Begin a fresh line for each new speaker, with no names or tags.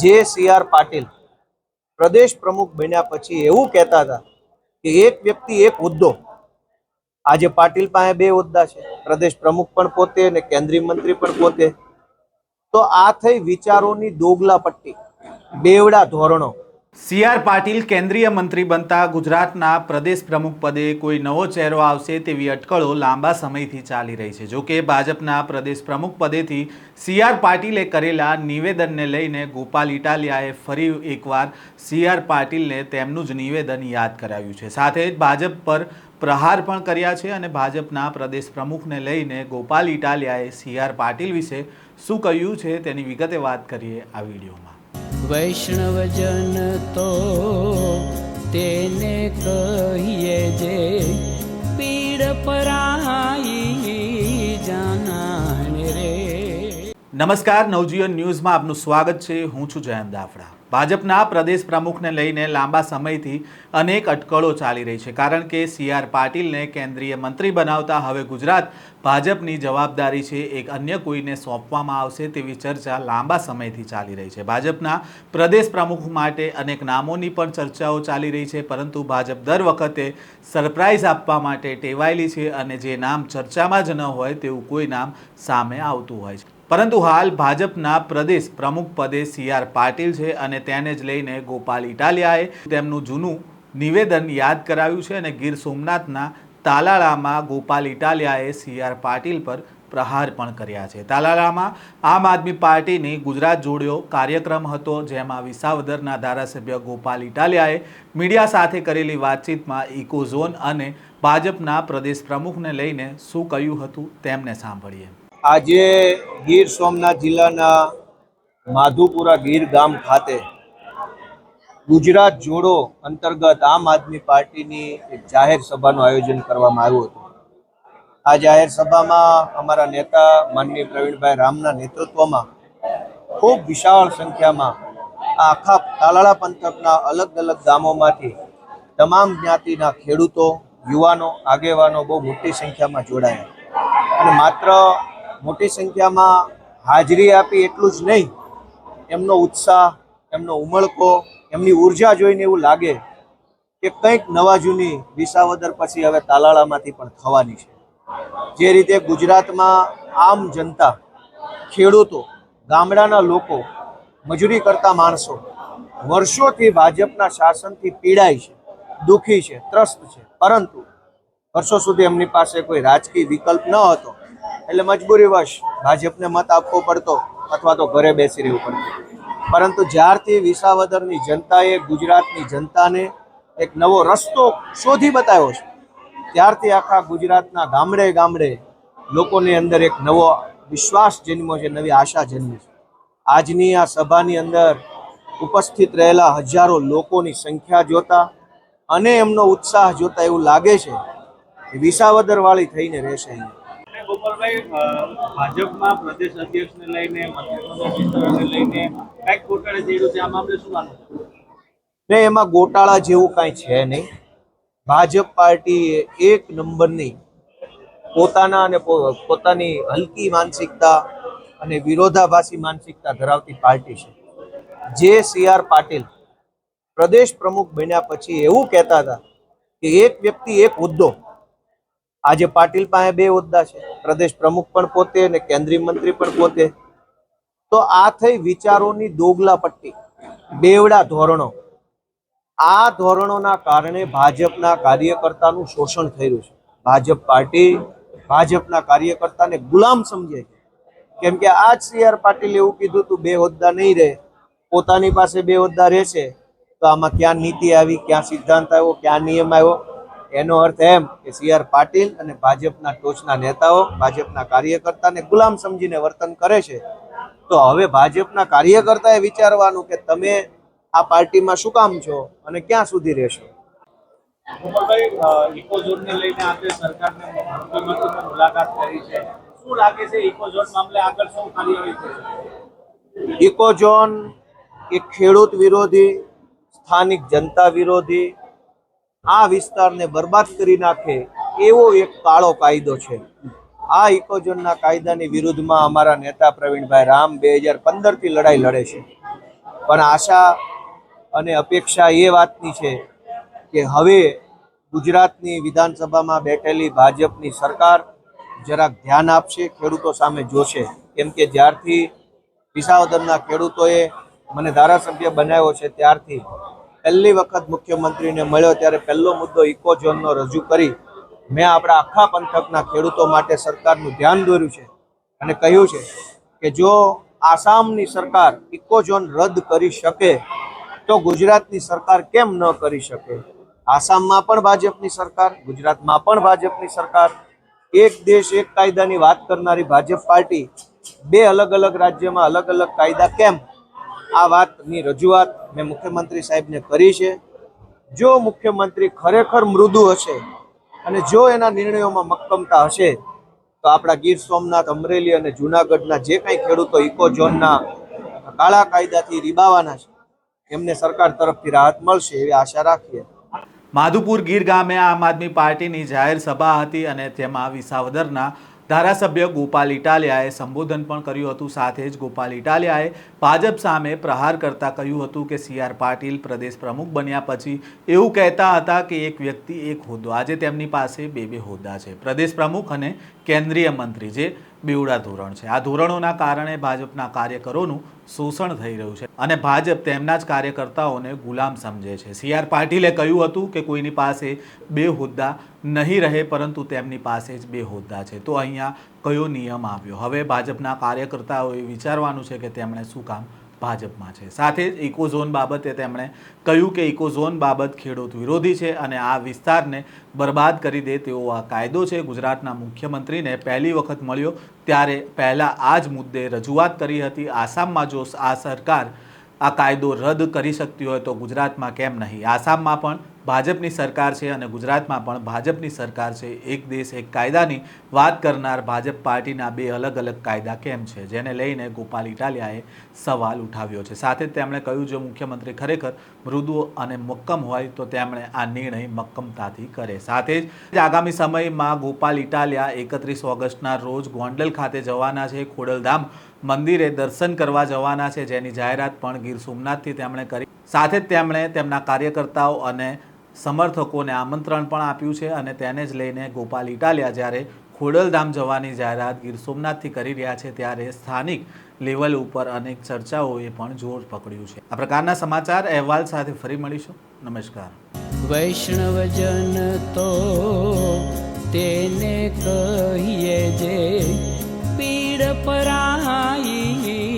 જે સીઆર પાટીલ પ્રદેશ પ્રમુખ બન્યા પછી એવું કહેતા હતા કે એક વ્યક્તિ એક હોદ્દો. આજે પાટીલ પાસે બે હોદ્દા છે, પ્રદેશ પ્રમુખ પણ પોતે અને કેન્દ્રીય મંત્રી પણ પોતે. તો આ થઈ વિચારોની દોગલા પટ્ટી, બેવડા ધોરણો.
સીઆર પાટીલ કેન્દ્રીય મંત્રી બનતા ગુજરાતના પ્રદેશ પ્રમુખ પદે કોઈ નવો ચહેરો આવશે તેવી અટકળો લાંબા સમયથી ચાલી રહી છે। જો કે ભાજપના પ્રદેશ પ્રમુખ પદેથી સીઆર પાટીલે કરેલા નિવેદનને લઈને ગોપાલ ઇટાલિયાએ ફરી એકવાર સીઆર પાટીલને તેમનું જ નિવેદન યાદ કરાવ્યું છે। સાથે જ ભાજપ પર પ્રહાર પણ કર્યા છે અને ભાજપના પ્રદેશ પ્રમુખને લઈને ગોપાલ ઇટાલિયાએ સીઆર પાટીલ વિશે શું કહ્યું છે તેની વિગતે વાત કરીએ આ વિડીયોમાં।
વૈષ્ણવજન તો તેને કહીએ જે પીડ પરાઈ જાનાને રે।
નમસ્કાર, નવજીવન ન્યૂઝમાં આપનું સ્વાગત છે। હું છું જયંત દાફડા। ભાજપના પ્રદેશ પ્રમુખને લઈને લાંબા સમયથી અનેક અટકળો ચાલી રહી છે, કારણ કે સીઆર પાટીલને કેન્દ્રીય મંત્રી બનાવતા હવે ગુજરાત ભાજપની જવાબદારી છે એક અન્ય કોઈને સોંપવામાં આવશે તેવી ચર્ચા લાંબા સમયથી ચાલી રહી છે। ભાજપના પ્રદેશ પ્રમુખ માટે અનેક નામોની પણ ચર્ચાઓ ચાલી રહી છે, પરંતુ ભાજપ દર વખતે સરપ્રાઇઝ આપવા માટે ટેવાયેલી છે અને જે નામ ચર્ચામાં જ ન હોય તેવું કોઈ નામ સામે આવતું હોય છે। પરંતુ હાલ ભાજપના પ્રદેશ પ્રમુખ પદે સીઆર પાટીલ છે અને તેને જ લઈને ગોપાલ ઇટાલિયાએ તેમનું જૂનું નિવેદન યાદ કરાવ્યું છે અને ગીર સોમનાથના તાલાળામાં ગોપાલ ઇટાલિયાએ સીઆર પાટીલ પર પ્રહાર પણ કર્યા છે। તાલાળામાં આમ આદમી પાર્ટીની ગુજરાત જોડ્યો કાર્યક્રમ હતો, જેમાં વિસાવદરના ધારાસભ્ય ગોપાલ ઇટાલિયાએ મીડિયા સાથે કરેલી વાતચીતમાં ઇકો ઝોન અને ભાજપના પ્રદેશ પ્રમુખને લઈને શું કહ્યું હતું તેમને સાંભળીએ।
આજે ગીર સોમનાથ જિલ્લાના માધુપુરા ગીર ગામ ખાતે ગુજરાત જોડો અંતર્ગત આમ આદમી પાર્ટીની એક જાહેર સભાનું આયોજન કરવામાં આવ્યું હતું। આ જાહેર સભામાં અમારા નેતા માનનીય પ્રવીણભાઈ રામના નેતૃત્વમાં ખૂબ વિશાળ સંખ્યામાં આખા તાલાળા પંથકના અલગ અલગ ગામોમાંથી તમામ જ્ઞાતિના ખેડૂતો, યુવાનો, આગેવાનો બહુ મોટી સંખ્યામાં જોડાયા અને માત્ર મોટી સંખ્યામાં હાજરી આપી એટલું જ નહીં, એમનો ઉત્સાહ, એમનો ઉમળકો, એમની ઉર્જા જોઈને એવું લાગે કે કંઈક નવા જૂની વિસાવદર પછી હવે તાલાળામાંથી પણ થવાની છે। જે રીતે ગુજરાતમાં આમ જનતા, ખેડૂતો, ગામડાના લોકો, મજૂરી કરતા માણસો વર્ષોથી ભાજપના શાસનથી પીડાય છે, દુઃખી છે, ત્રસ્ત છે, પરંતુ વર્ષો સુધી એમની પાસે કોઈ રાજકીય વિકલ્પ ન હતો એટલે મજબૂરીવશ ભાજપને મત આપવો પડતો અથવા તો ઘરે બેસી રહેવું પડતું। પરંતુ જ્યારથી વિસાવદરની જનતાએ ગુજરાતની જનતાને એક નવો રસ્તો શોધી બતાવ્યો છે, ત્યારથી આખા ગુજરાતના ગામડે ગામડે લોકોની અંદર એક નવો વિશ્વાસ જન્મ્યો છે, નવી આશા જન્મી છે। આજની આ સભાની અંદર ઉપસ્થિત રહેલા હજારો લોકોની સંખ્યા જોતા અને એમનો ઉત્સાહ જોતા એવું લાગે છે કે વિસાવદર વાળી થઈને રહેશે।
ગોપાલભાઈ, ભાજપમાં પ્રદેશ અધ્યક્ષને લઈને, મંત્રીપદના વિસ્તરણને લઈને કંઈક ગોટાળે થઈ રહ્યું છે, આ મામલે શું માનવું?
ને એમાં ગોટાળા જેવું કાંઈ છે નહીં। ભાજપ પાર્ટી એક નંબરની પોતાના અને પોતાની હલકી માનસિકતા અને વિરોધાભાસી માનસિકતા ધરાવતી પાર્ટી છે। જે સીઆર પાટીલ પ્રદેશ પ્રમુખ બન્યા પછી એવું કહેતા હતા કે એક વ્યક્તિ એક હોદ્દો। આજે પાટીલ પાસે બે હોદ્દા છે, પ્રદેશ પ્રમુખ પણ પોતે અને કેન્દ્રીય મંત્રી પણ પોતે। તો આ થઈ વિચારોની દોગલા પટ્ટી, બેવડા ધોરણો। આ ધોરણોના કારણે ભાજપના કાર્યકર્તાનું શોષણ થઈ રહ્યું છે। ભાજપ પાર્ટી ભાજપના કાર્યકર્તાને ગુલામ સમજે છે, કેમ કે આજ સીઆર પાટીલ એવું કીધું તું બે હોદ્દા નહીં રહે, પોતાની પાસે બે હોદ્દા રહેશે, તો આમાં ક્યાં નીતિ આવી, ક્યાં સિદ્ધાંત આવ્યો, ક્યાં નિયમ આવ્યો? એનો અર્થ એમ કે સીઆર પાટીલ અને ભાજપના ટોચના નેતાઓ ભાજપના કાર્યકર્તાને ગુલામ સમજીને વર્તન કરે છે। તો હવે ભાજપના કાર્યકર્તાએ વિચારવાનું કે તમે આ પાર્ટીમાં શું કામ છો અને ક્યાં સુધી રહેશો।
ગોપાલભાઈ, ઇકો ઝોનને લઈને આપણે સરકારને મુખ્યમંત્રીની મુલાકાત કરી છે, શું લાગે છે ઇકો ઝોન મામલે આગળ શું કાર્યવાહી થશે?
ઇકો ઝોન એ ખેડૂત વિરોધી, સ્થાનિક જનતા વિરોધી, આ વિસ્તારને બરબાદ કરી નાખે એવો એક કાળો કાયદો છે। આ ઇકો ઝોનના કાયદાની વિરુદ્ધમાં અમારા નેતા પ્રવીણભાઈ રામ 2015થી લડાઈ લડે છે, પણ આશા અને અપેક્ષા એ વાતની છે કે હવે ગુજરાતની વિધાનસભામાં બેઠેલી ભાજપની સરકાર જરાક ધ્યાન આપશે, ખેડૂતો સામે જોશે. કેમ કે જ્યારથી વિસાવદરના ખેડૂતોએ મને ધારાસભ્ય બનાવ્યો છે ત્યારથી પહેલી વખત મુખ્યમંત્રીને મળ્યો ત્યારે પહેલો મુદ્દો ઇકોઝોનનો રજૂ કરી મેં આપણા આખા પંથકના ખેડૂતો માટે સરકારનું ધ્યાન દોર્યું છે અને કહ્યું છે કે જો આસામની સરકાર ઇકોઝોન રદ કરી શકે તો ગુજરાતની સરકાર કેમ ન કરી શકે. આસામમાં પણ ભાજપની સરકાર, ગુજરાતમાં પણ ભાજપની સરકાર. એક દેશ એક કાયદાની વાત કરનારી ભાજપ પાર્ટી બે અલગ અલગ રાજ્યમાં અલગ અલગ કાયદા કેમ? આ વાતની રજૂઆત મેં મુખ્યમંત્રી સાહેબને કરી છે. જો મુખ્યમંત્રી ખરેખર મૃદુ હશે અને જો એના નિર્ણયોમાં મક્કમતા હશે તો આપણા ગીર સોમનાથ, અમરેલી અને જૂનાગઢના જે કંઈ ખેડૂતો ઇકોઝોનના કાળા કાયદાથી રીબાવાના છે એમને સરકાર તરફથી રાહત મળશે એવી આશા રાખીએ.
માધુપુર ગીર ગામે આમ આદમી પાર્ટીની જાહેર સભા હતી અને તેમાં વિસાવદરના ધારાસભ્ય ગોપાલ ઇટાલિયાએ સંબોધન પણ કર્યું હતું. સાથે જ ગોપાલ ઇટાલિયાએ ભાજપ સામે પ્રહાર કરતા કહ્યું હતું કે CR પાટીલ પ્રદેશ પ્રમુખ બન્યા પછી એવું કહેતા હતા કે એક વ્યક્તિ એક હોદ્દો. આજે તેમની પાસે બે હોદ્દા છે, પ્રદેશ પ્રમુખ અને કેન્દ્રીય મંત્રી, જે બેવડા ધોરણ છે. આ ધોરણોના કારણે ભાજપના કાર્યકરોનું શોષણ થઈ રહ્યું છે અને ભાજપ તેમના જ કાર્યકર્તાઓને ગુલામ સમજે છે. CR પાટીલે કહ્યું હતું કે કોઈની પાસે બે હોદ્દા નહીં રહે, પરંતુ તેમની પાસે જ બે હોદ્દા છે. તો અહીંયા કયો નિયમ આવ્યો? હવે ભાજપના કાર્યકર્તાઓએ વિચારવાનું છે કે તેમણે શું કામ ભાજપમાં છે. સાથે જ ઇકોઝોન બાબતે તેમણે કહ્યું કે ઇકોઝોન બાબત ખેડૂત વિરોધી છે અને આ વિસ્તારને બરબાદ કરી દે તેવો આ કાયદો છે. ગુજરાતના મુખ્યમંત્રીને પહેલી વખત મળ્યો ત્યારે પહેલાં આ જ મુદ્દે રજૂઆત કરી હતી. આસામમાં જો આ સરકાર આ કાયદો રદ કરી શકતી હોય તો ગુજરાતમાં કેમ નહીં? આસામમાં પણ ભાજપની સરકાર છે અને ગુજરાતમાં પણ ભાજપની સરકાર છે. એક દેશ એક કાયદાની વાત કરનાર ભાજપ પાર્ટીના બે અલગ અલગ કાયદા કેમ છે, જેને લઈને ગોપાલ ઇટાલિયાએ સવાલ ઉઠાવ્યો છે. સાથે જ તેમણે કહ્યું જો મુખ્યમંત્રી ખરેખર મૃદુ અને મક્કમ હોય તો તેમણે આ નિર્ણય મક્કમતાથી કરે. સાથે જ આગામી સમયમાં ગોપાલ ઇટાલિયા 31 ઓગસ્ટના રોજ ગોંડલ ખાતે જવાના છે, ખોડલધામ મંદિરે દર્શન કરવા જવાના છે, જેની જાહેરાત પણ ગીર સોમનાથથી તેમણે કરી. સાથે જ તેમણે તેમના કાર્યકર્તાઓ અને સમર્થકોને આમંત્રણ પણ આપ્યું છે અને તેને જ લઈને ગોપાલ ઇટાલિયા જ્યારે ખોડલધામ જવાની જાહેરાત ગીર સોમનાથથી કરી રહ્યા છે ત્યારે સ્થાનિક લેવલ ઉપર અનેક ચર્ચાઓએ પણ જોર પકડ્યું છે. આ પ્રકારના સમાચાર અહેવાલ સાથે ફરી મળીશું. નમસ્કાર.
વૈષ્ણવજન તો તેને કહીએ જે પીડ પરાઈ.